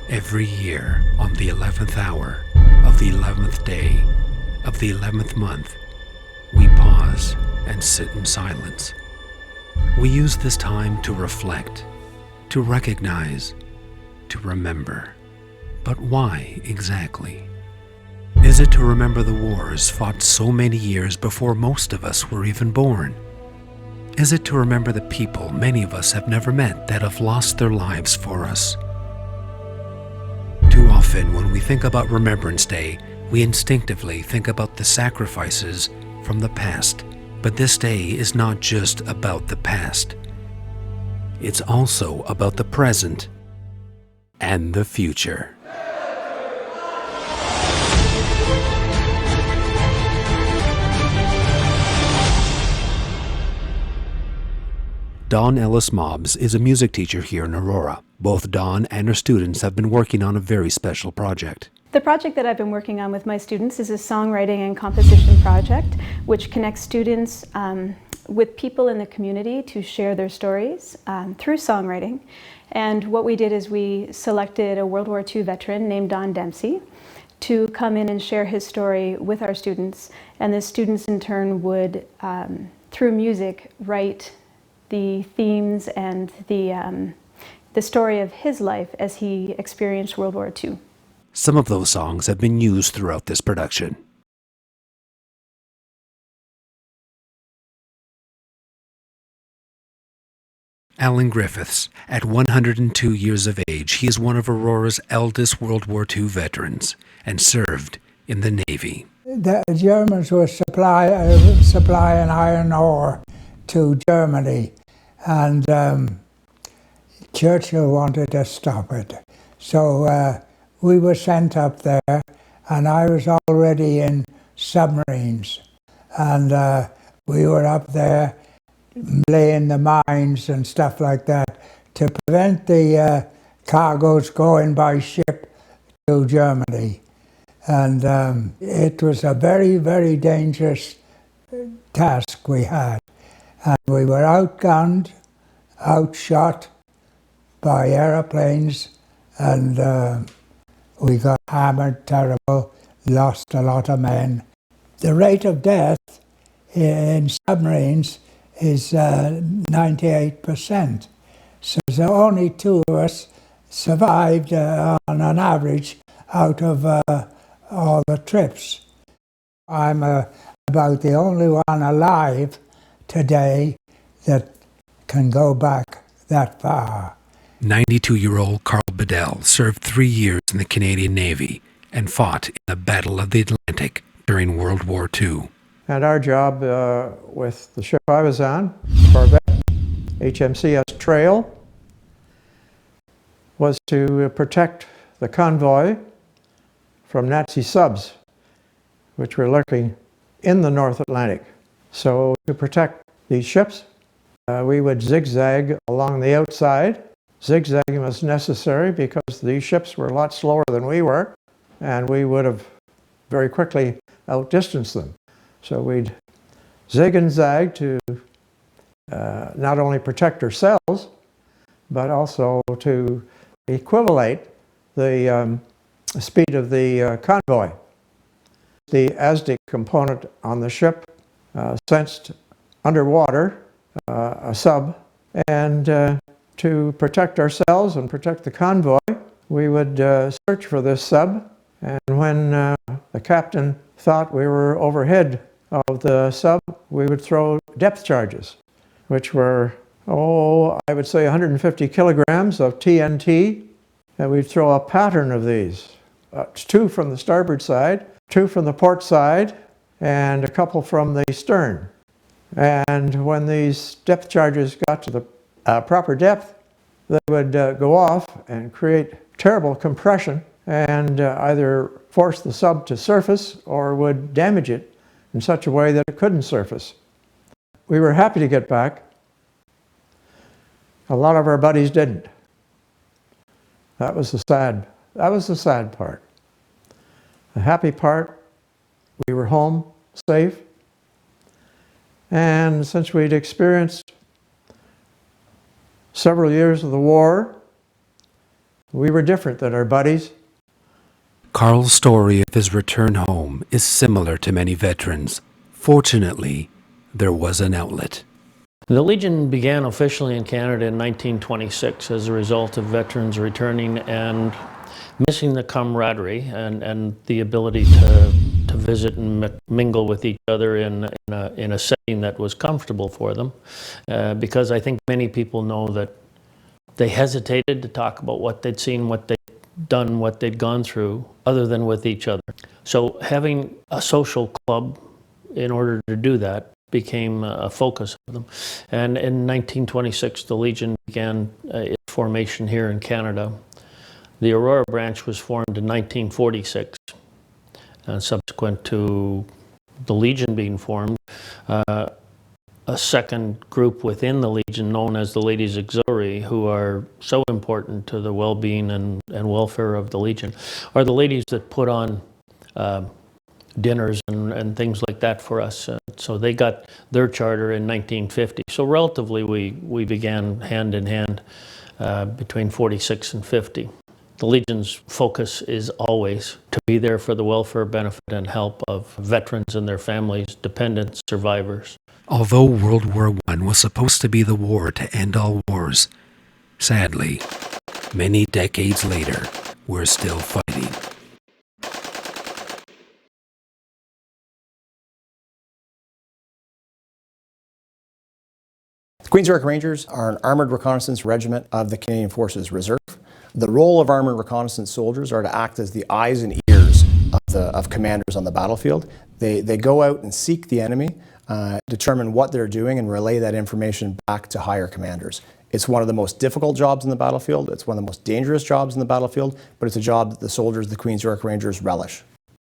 Every year, on the 11th hour of the 11th day of the 11th month, we pause and sit in silence. We use this time to reflect, to recognize, to remember. But why exactly? Is it to remember the wars fought so many years before most of us were even born? Is it to remember the people many of us have never met that have lost their lives for us? Too often, when we think about Remembrance Day, we instinctively think about the sacrifices from the past. But this day is not just about the past. It's also about the present and the future. Dawn Ellis Mobbs is a music teacher here in Aurora. Both Dawn and her students have been working on a very special project. The project that I've been working on with my students is a songwriting and composition project which connects students with people in the community to share their stories through songwriting. And what we did is we selected a World War II veteran named Don Dempsey to come in and share his story with our students. And the students in turn would, through music, write the themes and the story of his life as he experienced World War II. Some of those songs have been used throughout this production. Alan Griffiths, at 102 years of age, he is one of Aurora's eldest World War II veterans and served in the Navy. The Germans were supplying iron ore to Germany, and Churchill wanted to stop it. So we were sent up there, and I was already in submarines, and we were up there laying the mines and stuff like that to prevent the cargoes going by ship to Germany. And it was a very, very dangerous task we had. And we were outgunned, outshot by aeroplanes, and we got hammered terrible, lost a lot of men. The rate of death in submarines is 98%. So only two of us survived on an average out of all the trips. I'm about the only one alive today that can go back that far. 92-year-old Carl Bedell served 3 years in the Canadian Navy and fought in the Battle of the Atlantic during World War II. And our job with the ship I was on, Corvette, HMCS Trail, was to protect the convoy from Nazi subs, which were lurking in the North Atlantic. So to protect these ships, we would zigzag along the outside. Zigzagging was necessary because these ships were a lot slower than we were, and we would have very quickly outdistanced them. So we'd zig and zag to not only protect ourselves, but also to equivalate the speed of the convoy. The ASDIC component on the ship sensed underwater a sub, and to protect ourselves and protect the convoy, we would search for this sub, and when the captain thought we were overhead of the sub, we would throw depth charges, which were, I would say 150 kilograms of TNT, and we'd throw a pattern of these. 2 from the starboard side, 2 from the port side, and a couple from the stern. And when these depth charges got to the proper depth, they would go off and create terrible compression and either force the sub to surface or would damage it in such a way that it couldn't surface. We were happy to get back. A lot of our buddies didn't. That was the sad part. The happy part, we were home, safe. And since we'd experienced several years of the war, We were different than our buddies. Carl's story of his return home is similar to many veterans. Fortunately, there was an outlet. The Legion began officially in Canada in 1926 as a result of veterans returning and missing the camaraderie and the ability to visit and mingle with each other in a setting that was comfortable for them. Because I think many people know that they hesitated to talk about what they'd seen, what they'd done, what they'd gone through, other than with each other. So having a social club in order to do that became a focus of them. And in 1926, the Legion began its formation here in Canada. The Aurora branch was formed in 1946, and subsequent to the Legion being formed, a second group within the Legion known as the Ladies Auxiliary, who are so important to the well-being and welfare of the Legion, are the ladies that put on dinners and things like that for us. So they got their charter in 1950. So relatively we began hand in hand between 46 and 50. The Legion's focus is always to be there for the welfare, benefit, and help of veterans and their families, dependents, survivors. Although World War I was supposed to be the war to end all wars, sadly, many decades later, we're still fighting. The Queen's York Rangers are an armoured reconnaissance regiment of the Canadian Forces Reserve. The role of armoured reconnaissance soldiers are to act as the eyes and ears of commanders on the battlefield. They go out and seek the enemy, determine what they're doing, and relay that information back to higher commanders. It's one of the most difficult jobs in the battlefield. It's one of the most dangerous jobs in the battlefield, but it's a job that the soldiers of the Queen's York Rangers relish.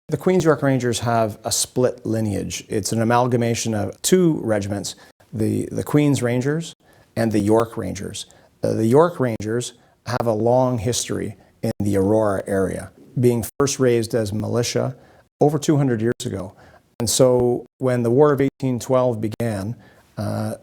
The Queen's York Rangers have a split lineage. It's an amalgamation of two regiments, the Queen's Rangers and the York Rangers. The York Rangers have a long history in the Aurora area, being first raised as militia over 200 years ago. And so when the War of 1812 began, the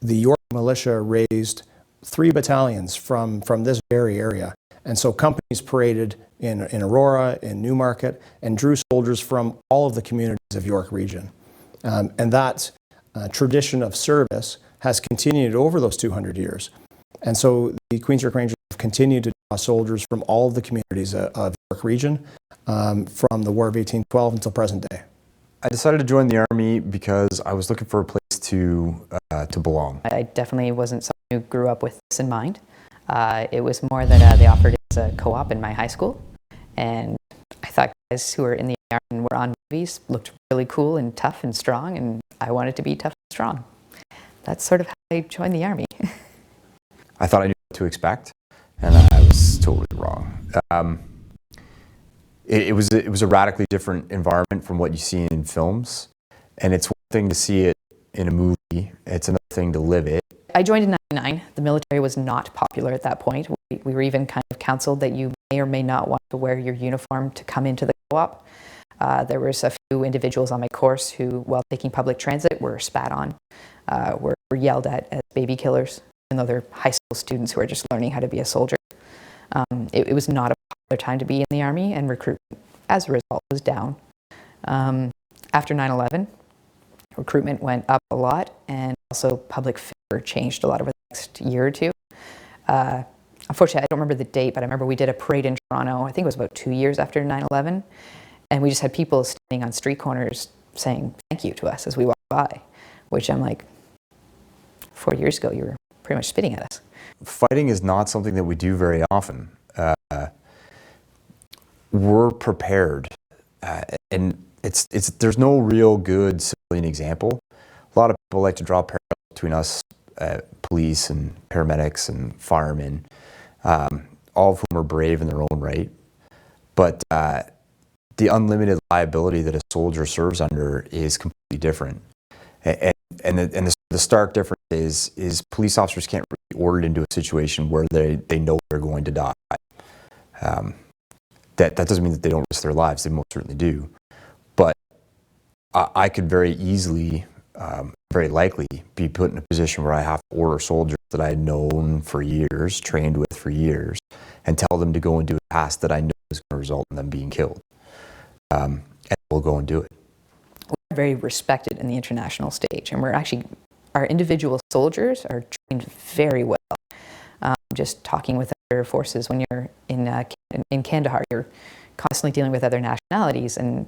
York militia raised 3 battalions from this very area. And so companies paraded in Aurora, in Newmarket, and drew soldiers from all of the communities of York region. And that tradition of service has continued over those 200 years. And so the Queen's York Rangers have continued to draw soldiers from all of the communities of York region from the War of 1812 until present day. I decided to join the Army because I was looking for a place to belong. I definitely wasn't someone who grew up with this in mind. It was more that they offered it as a co-op in my high school, and I thought guys who were in the Army and were on movies looked really cool and tough and strong, and I wanted to be tough and strong. That's sort of how I joined the Army. I thought I knew what to expect, and I was totally wrong. It was a radically different environment from what you see in films, and it's one thing to see it in a movie, it's another thing to live it. I joined in '99. The military was not popular at that point. We were even kind of counseled that you may or may not want to wear your uniform to come into the co-op. There was a few individuals on my course who, while taking public transit, were spat on, were yelled at as baby killers, even though they're high school students who are just learning how to be a soldier. It was not a popular time to be in the Army, and recruitment, as a result, was down. After 9/11, recruitment went up a lot, and also public favor changed a lot over the next year or two. Unfortunately, I don't remember the date, but I remember we did a parade in Toronto, I think it was about 2 years after 9/11, and we just had people standing on street corners saying thank you to us as we walked by, which I'm like, 4 years ago, you were pretty much spitting at us. Fighting is not something that we do very often. We're prepared, and there's no real good civilian example. A lot of people like to draw parallels between us, police and paramedics and firemen, all of whom are brave in their own right. But the unlimited liability that a soldier serves under is completely different. And the stark difference is police officers can't really be ordered into a situation where they know they're going to die. That doesn't mean that they don't risk their lives. They most certainly do. But I could very easily, very likely, be put in a position where I have to order soldiers that I had known for years, trained with for years, and tell them to go and do a task that I know is going to result in them being killed. And we'll go and do it. We're very respected in the international stage, and our individual soldiers are trained very well. Just talking with other forces when you're in Kandahar, you're constantly dealing with other nationalities, and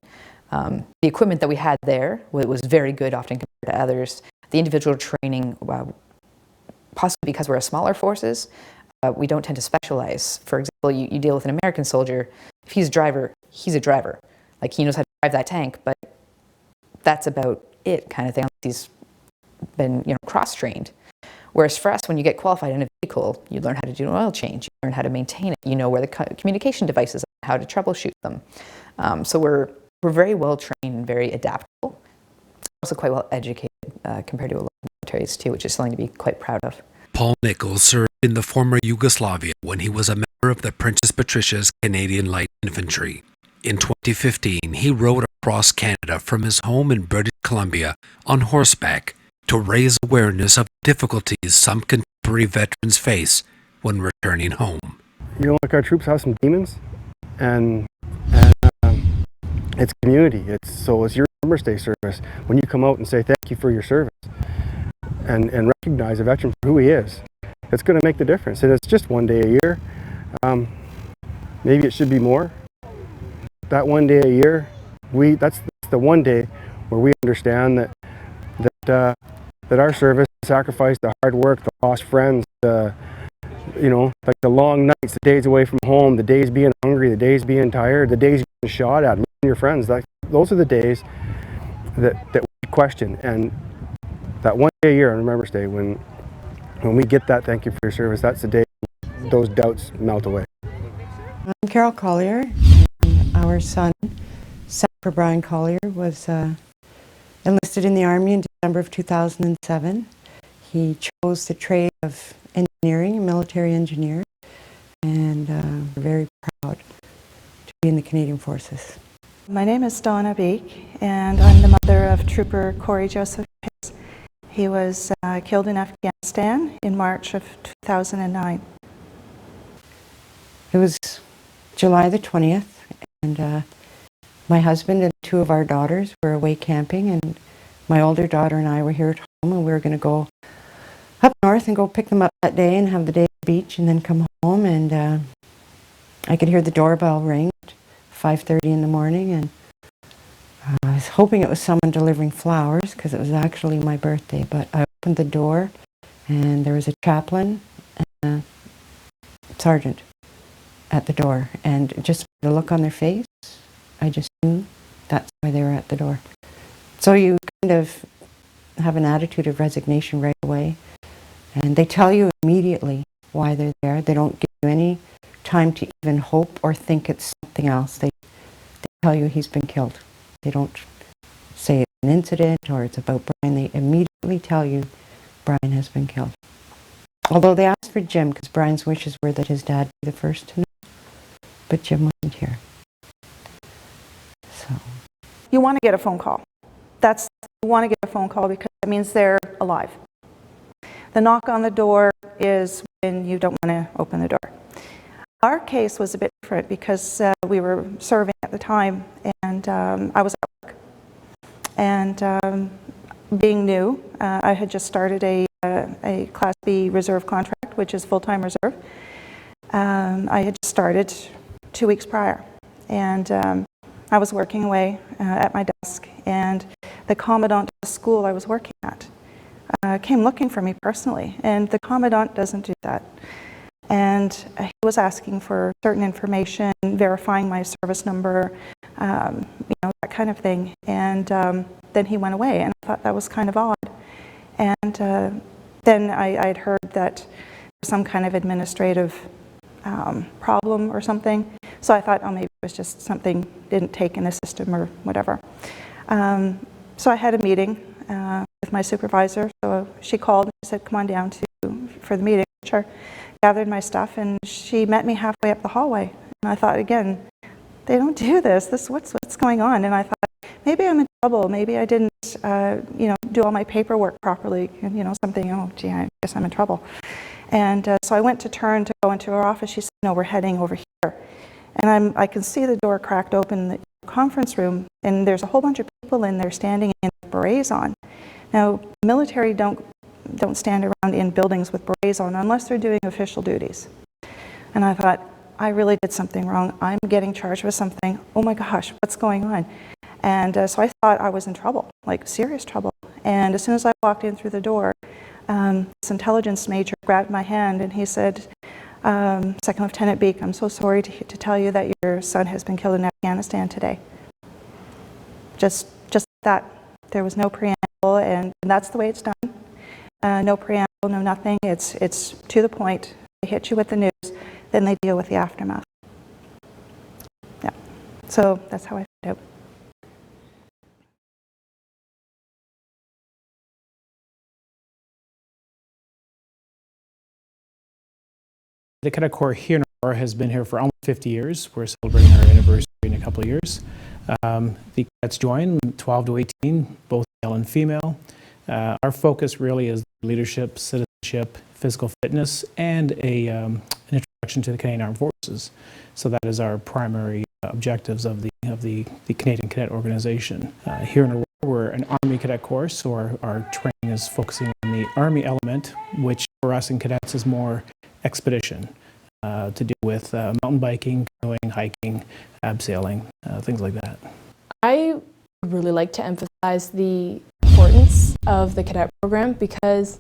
the equipment that we had there was very good often compared to others. The individual training, possibly because we're a smaller forces, we don't tend to specialize. For example, you deal with an American soldier, if he's a driver, he's a driver. Like, he knows how to drive that tank, but that's about it, kind of thing. He's been, cross-trained. Whereas for us, when you get qualified in a vehicle, you learn how to do an oil change, you learn how to maintain it, you know where the communication devices are, how to troubleshoot them. So we're very well trained and very adaptable. Also quite well educated compared to a lot of militaries too, which is something to be quite proud of. Paul Nichols served in the former Yugoslavia when he was a member of the Princess Patricia's Canadian Light Infantry. In 2015, he rode across Canada from his home in British Columbia on horseback to raise awareness of difficulties some contemporary veterans face when returning home. Like, our troops have some demons, and it's community. It's your Remembrance Day service. When you come out and say thank you for your service, and recognize a veteran for who he is, it's going to make the difference. And it's just one day a year. Maybe it should be more. That one day a year, that's the one day where we understand that our service, the sacrifice, the hard work, the lost friends, like the long nights, the days away from home, the days being hungry, the days being tired, the days being shot at, losing your friends, those are the days that we question. And that one day a year on Remembrance Day, when we get that thank you for your service, that's the day those doubts melt away. I'm Carol Collier. Our son, Senator Brian Collier, was enlisted in the Army in December of 2007. He chose the trade of engineering, a military engineer, and we're very proud to be in the Canadian Forces. My name is Donna Beek, and I'm the mother of Trooper Corey Joseph. He was killed in Afghanistan in March of 2009. It was July the 20th, and my husband and two of our daughters were away camping, and my older daughter and I were here at home, and we were going to go up north and go pick them up that day and have the day at the beach and then come home. And I could hear the doorbell ring at 5:30 in the morning, and I was hoping it was someone delivering flowers because it was actually my birthday. But I opened the door, and there was a chaplain and a sergeant at the door, and just the look on their face, I just knew that's why they were at the door. So you kind of have an attitude of resignation right away, and they tell you immediately why they're there. They don't give you any time to even hope or think it's something else. They tell you he's been killed. They don't say it's an incident or it's about Brian. They immediately tell you Brian has been killed. Although they asked for Jim, because Brian's wishes were that his dad be the first to know, but Jim wasn't here. So You want to get a phone call. You want to get a phone call because it means they're alive. The knock on the door is when you don't want to open the door. Our case was a bit different because we were serving at the time, and I was at work. And being new, I had just started a Class B reserve contract, which is full-time reserve. I had just started 2 weeks prior, and I was working away at my desk, and the commandant of the school I was working at came looking for me personally, and the commandant doesn't do that. And he was asking for certain information, verifying my service number, that kind of thing. And then he went away, and I thought that was kind of odd. And then I'd heard that some kind of administrative problem or something. So I thought, maybe it was just something didn't take in the system or whatever. So I had a meeting with my supervisor. So she called and said, "Come on down for the meeting." Sure. Gathered my stuff, and she met me halfway up the hallway. And I thought, again, they don't do this. What's going on? And I thought, maybe I'm in trouble. Maybe I didn't, do all my paperwork properly. And something. Oh, gee, I guess I'm in trouble. And so I went to turn to go into her office. She said, no, we're heading over here. And I can see the door cracked open in the conference room, and there's a whole bunch of people in there standing in berets on. Now, military don't stand around in buildings with berets on unless they're doing official duties. And I thought, I really did something wrong. I'm getting charged with something. Oh my gosh, what's going on? And so I thought I was in trouble, like serious trouble. And as soon as I walked in through the door, this intelligence major grabbed my hand and he said, Second Lieutenant Beek, I'm so sorry to tell you that your son has been killed in Afghanistan today. Just that. There was no preamble, and that's the way it's done. No preamble, no nothing. It's to the point. They hit you with the news, then they deal with the aftermath. Yeah. So that's how I found out. The Cadet Corps here in Aurora has been here for almost 50 years. We're celebrating our anniversary in a couple of years. The cadets join 12 to 18, both male and female. Our focus really is leadership, citizenship, physical fitness, and an introduction to the Canadian Armed Forces. So that is our primary objectives of the Canadian Cadet Organization. Here in Aurora, we're an Army Cadet Corps, so our training is focusing on the Army element, which for us in cadets is more expedition, to do with mountain biking, canoeing, hiking, abseiling, things like that. I would really like to emphasize the importance of the cadet program because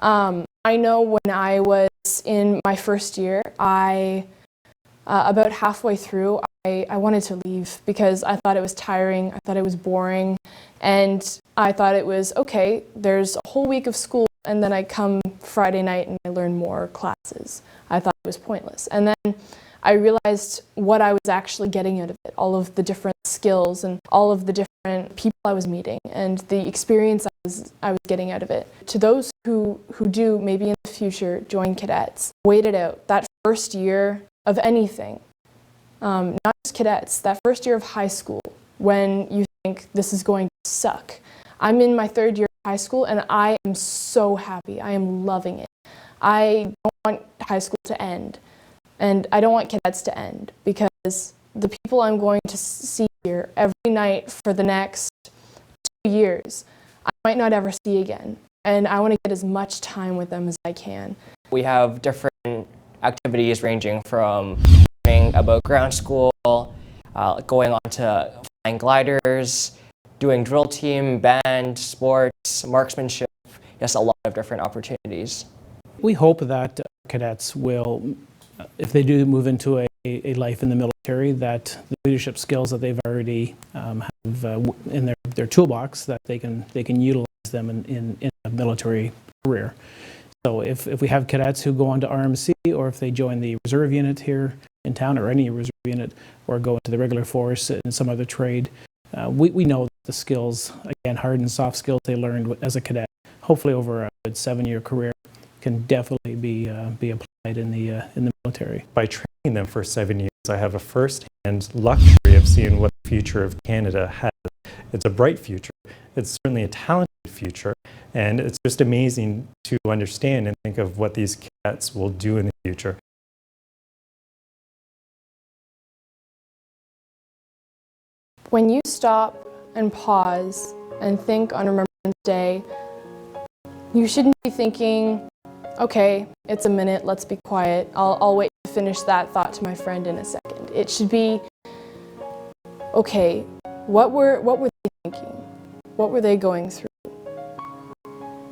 I know when I was in my first year, about halfway through, I wanted to leave because I thought it was tiring, I thought it was boring, and I thought it was, okay, there's a whole week of school and then I come Friday night and I learn more classes. I thought it was pointless. And then I realized what I was actually getting out of it, all of the different skills and all of the different people I was meeting and the experience I was getting out of it. To those who do, maybe in the future, join cadets, wait it out. That first year of anything, not just cadets, that first year of high school, when you think this is going to suck. I'm in my third year of high school and I am so happy. I am loving it. I don't want high school to end and I don't want cadets to end because the people I'm going to see here every night for the next 2 years, I might not ever see again. And I want to get as much time with them as I can. We have different activities ranging from learning about ground school, going on to flying gliders, doing drill team, band, sports, marksmanship, just a lot of different opportunities. We hope that cadets will, if they do move into a life in the military, that the leadership skills that they've already have in their toolbox, that they can utilize them in a military career. So if we have cadets who go on to RMC, or if they join the reserve unit here in town, or any reserve unit, or go into the regular force in some other trade, we know that the skills, again, hard and soft skills they learned as a cadet, hopefully over a good 7-year career, can definitely be applied in the military. By training them for 7 years, I have a first-hand luxury of seeing what the future of Canada has. It's a bright future. It's certainly a talented future, and it's just amazing to understand and think of what these cadets will do in the future. When you stop and pause and think on Remembrance Day, you shouldn't be thinking, okay, it's a minute, let's be quiet. I'll wait to finish that thought to my friend in a second. It should be, okay, what were they thinking? What were they going through?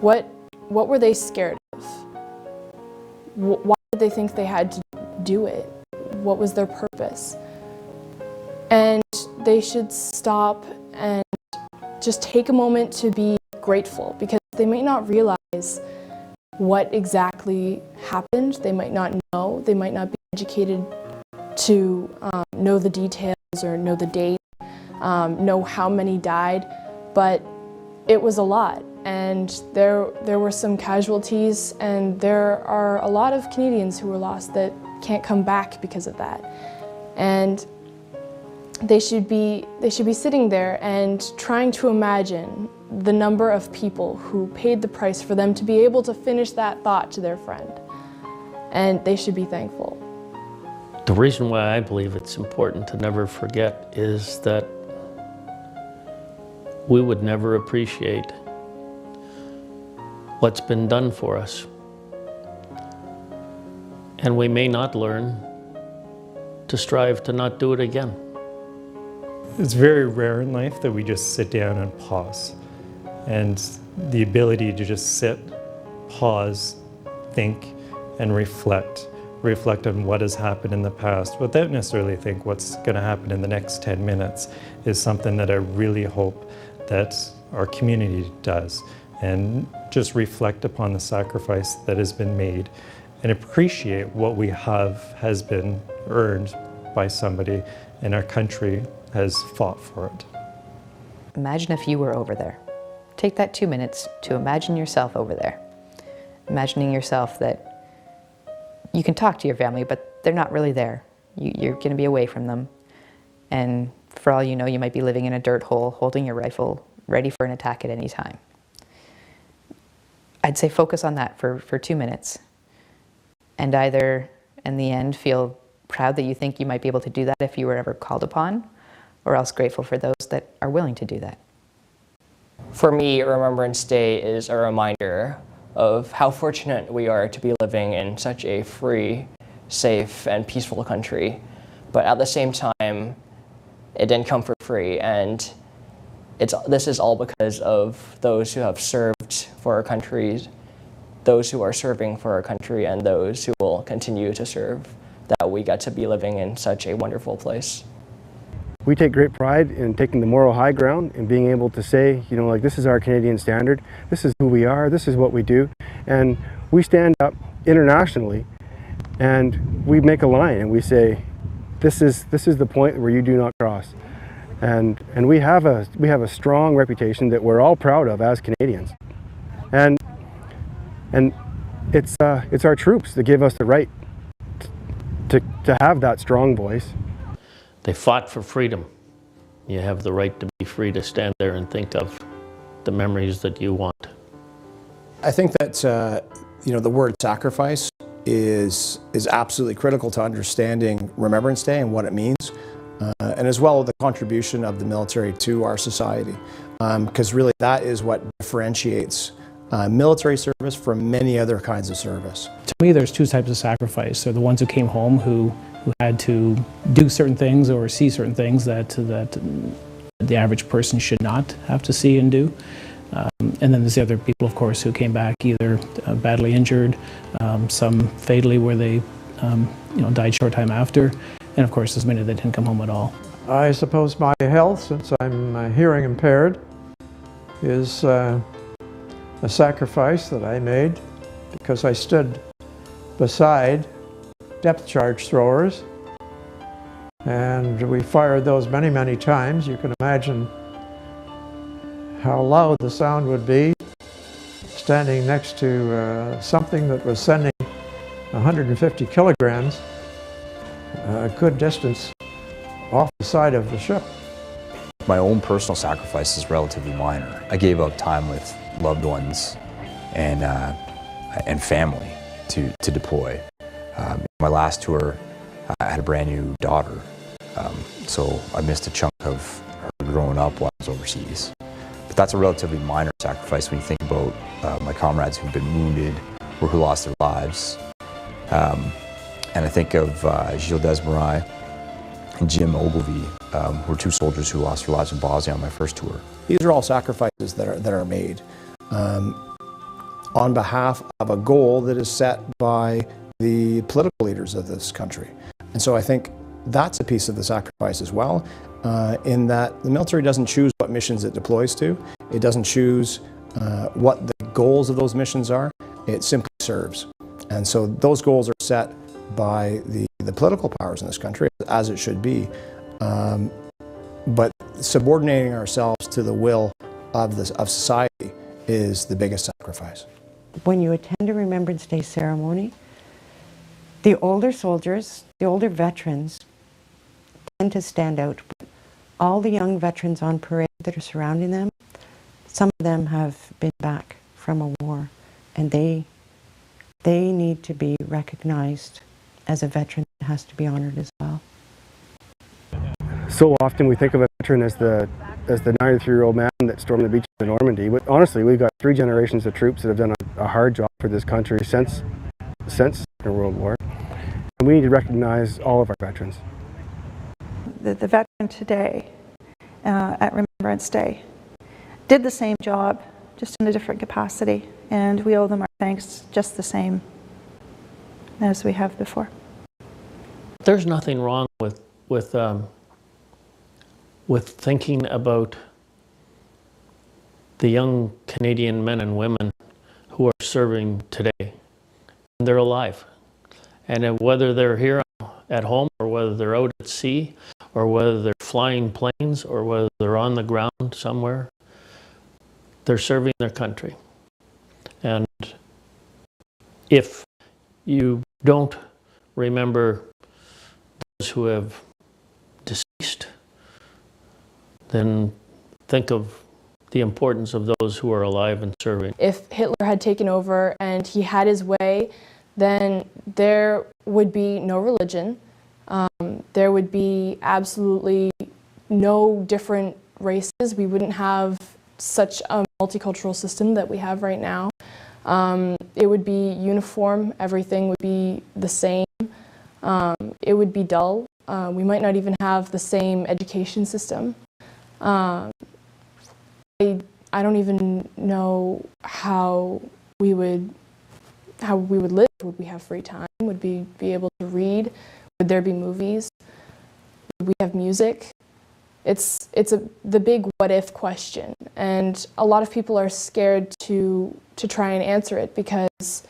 What were they scared of? Why did they think they had to do it? What was their purpose? And they should stop and just take a moment to be grateful, because they might not realize what exactly happened. They might not know. They might not be educated to know the details or know the date, know how many died, but it was a lot. And there were some casualties, and there are a lot of Canadians who were lost that can't come back because of that. And they should be sitting there and trying to imagine the number of people who paid the price for them to be able to finish that thought to their friend. and they should be thankful. The reason why I believe it's important to never forget is that we would never appreciate what's been done for us. And we may not learn to strive to not do it again. It's very rare in life that we just sit down and pause. And the ability to just sit, pause, think, and reflect on what has happened in the past without necessarily think what's going to happen in the next 10 minutes is something that I really hope that our community does, and just reflect upon the sacrifice that has been made and appreciate what we have has been earned by somebody, and our country has fought for it. Imagine if you were over there. Take that 2 minutes to imagine yourself over there. Imagining yourself that you can talk to your family, but they're not really there. You're going to be away from them. And for all you know, you might be living in a dirt hole, holding your rifle, ready for an attack at any time. I'd say focus on that for 2 minutes. And either, in the end, feel proud that you think you might be able to do that if you were ever called upon, or else grateful for those that are willing to do that. For me, Remembrance Day is a reminder of how fortunate we are to be living in such a free, safe, and peaceful country. But at the same time, it didn't come for free, and this is all because of those who have served for our country, those who are serving for our country, and those who will continue to serve, that we get to be living in such a wonderful place. We take great pride in taking the moral high ground and being able to say, you know, like, this is our Canadian standard, this is who we are, this is what we do, and we stand up internationally and we make a line and we say, this is the point where you do not cross. And we have a strong reputation that we're all proud of as Canadians. And it's our troops that give us the right to have that strong voice. They fought for freedom. You have the right to be free to stand there and think of the memories that you want. I think that the word sacrifice is absolutely critical to understanding Remembrance Day and what it means, and as well the contribution of the military to our society, because really that is what differentiates military service from many other kinds of service. To me, there's two types of sacrifice. There are the ones who came home who had to do certain things or see certain things that the average person should not have to see and do. And then there's the other people, of course, who came back either badly injured, some fatally where they died short time after, and of course there's many that didn't come home at all. I suppose my health, since I'm hearing impaired, is a sacrifice that I made because I stood beside depth charge throwers, and we fired those many, many times. You can imagine how loud the sound would be standing next to something that was sending 150 kilograms a good distance off the side of the ship. My own personal sacrifice is relatively minor. I gave up time with loved ones and family to deploy. My last tour, I had a brand new daughter, so I missed a chunk of her growing up while I was overseas. But that's a relatively minor sacrifice when you think about my comrades who've been wounded or who lost their lives. And I think of Gilles Desmarais and Jim Ogilvie, who were two soldiers who lost their lives in Bosnia on my first tour. These are all sacrifices that are made on behalf of a goal that is set by the political leaders of this country. And so I think that's a piece of the sacrifice as well, in that the military doesn't choose what missions it deploys to. It doesn't choose what the goals of those missions are. It simply serves. And so those goals are set by the political powers in this country, as it should be. But subordinating ourselves to the will of society is the biggest sacrifice. When you attend a Remembrance Day ceremony, the older soldiers, the older veterans tend to stand out. All the young veterans on parade that are surrounding them, some of them have been back from a war, and they they need to be recognized as a veteran that has to be honored as well. So often we think of a veteran as the 93-year-old man that stormed the beaches of Normandy. But honestly, we've got 3 generations of troops that have done a hard job for this country since the Second World War. And we need to recognize all of our veterans. The veteran today at Remembrance Day did the same job, just in a different capacity, and we owe them our thanks just the same as we have before. There's nothing wrong with thinking about the young Canadian men and women who are serving today. And they're alive. And whether they're here at home, or whether they're out at sea, or whether they're flying planes, or whether they're on the ground somewhere, they're serving their country. And if you don't remember those who have deceased, then think of the importance of those who are alive and serving. If Hitler had taken over and he had his way, then there would be no religion. There would be absolutely no different races. We wouldn't have such a multicultural system that we have right now. It would be uniform. Everything would be the same. It would be dull. We might not even have the same education system. I don't even know how we would live. Would we have free time? Would we be able to read? Would there be movies? Would we have music? It's the big what if question, and a lot of people are scared to try and answer it because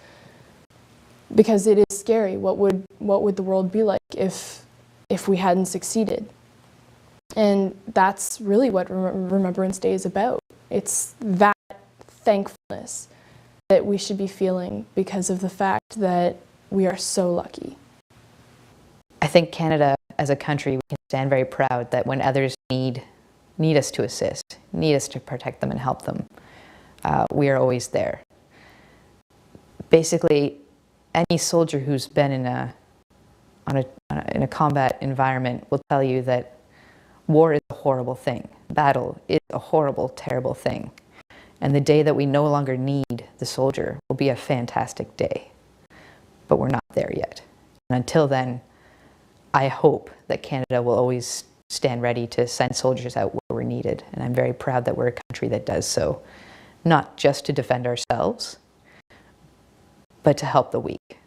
it is scary. What would the world be like if we hadn't succeeded? And that's really what Remembrance Day is about. It's that thankfulness that we should be feeling because of the fact that we are so lucky. I think Canada, as a country, we can stand very proud that when others need us to assist, need us to protect them and help them, we are always there. Basically, any soldier who's been in a combat environment will tell you that war is a horrible thing. Battle is a horrible, terrible thing. And the day that we no longer need the soldier will be a fantastic day. But we're not there yet. And until then, I hope that Canada will always stand ready to send soldiers out where we're needed. And I'm very proud that we're a country that does so, not just to defend ourselves, but to help the weak.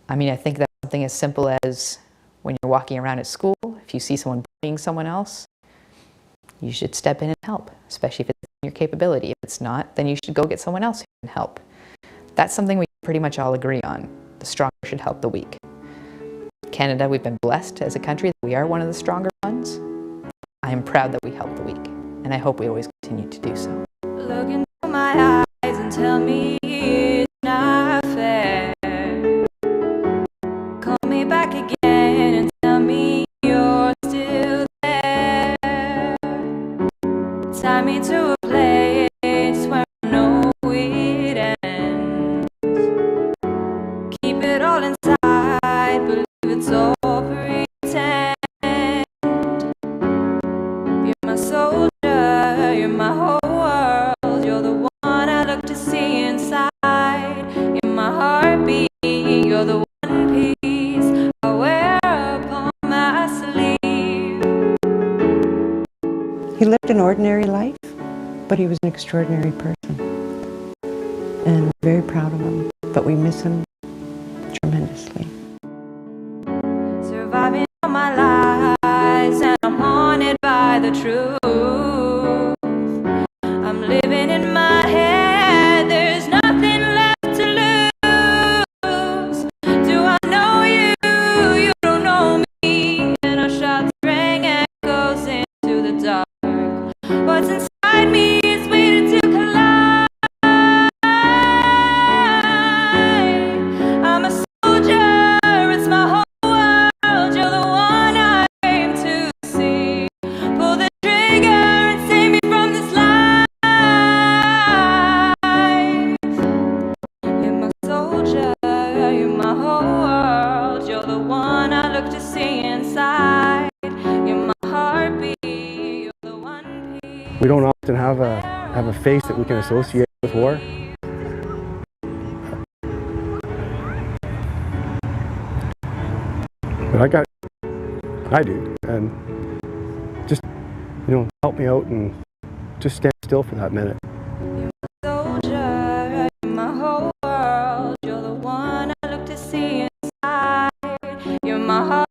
I mean, I think that's something as simple as when you're walking around at school, if you see someone bullying someone else, you should step in and help, especially if it's in your capability. If it's not, then you should go get someone else who can help. That's something we pretty much all agree on. The stronger should help the weak. Canada, we've been blessed as a country that we are one of the stronger ones. I am proud that we help the weak, and I hope we always continue to do so. Look into my eyes and tell me it's not fair. Call me back again and tell me you're still there. Tie me to a place where I know it ends. Keep it all inside, believe it's all pretend. You're my soldier, you're my whole world. You're the one I look to see inside. You're my heartbeat, you're the one piece I wear upon my sleeve. He lived an ordinary life, but he was an extraordinary person. And we're very proud of him, but we miss him tremendously. Surviving all my lies, and I'm haunted by the truth. I'm living in my head, there's nothing left to lose. Do I know you? You don't know me. And our shots rang echoes into the dark. What's inside me is waiting to collide. I'm a soldier, it's my whole world. You're the one I aim to see. Pull the trigger. look to see inside. You're my heartbeat, you're the one piece. We don't often have a face that we can associate with war. But I do, and just, help me out and just stand still for that minute. You're my soldier, you're my whole world. You're the one I look to see inside. You're my heart.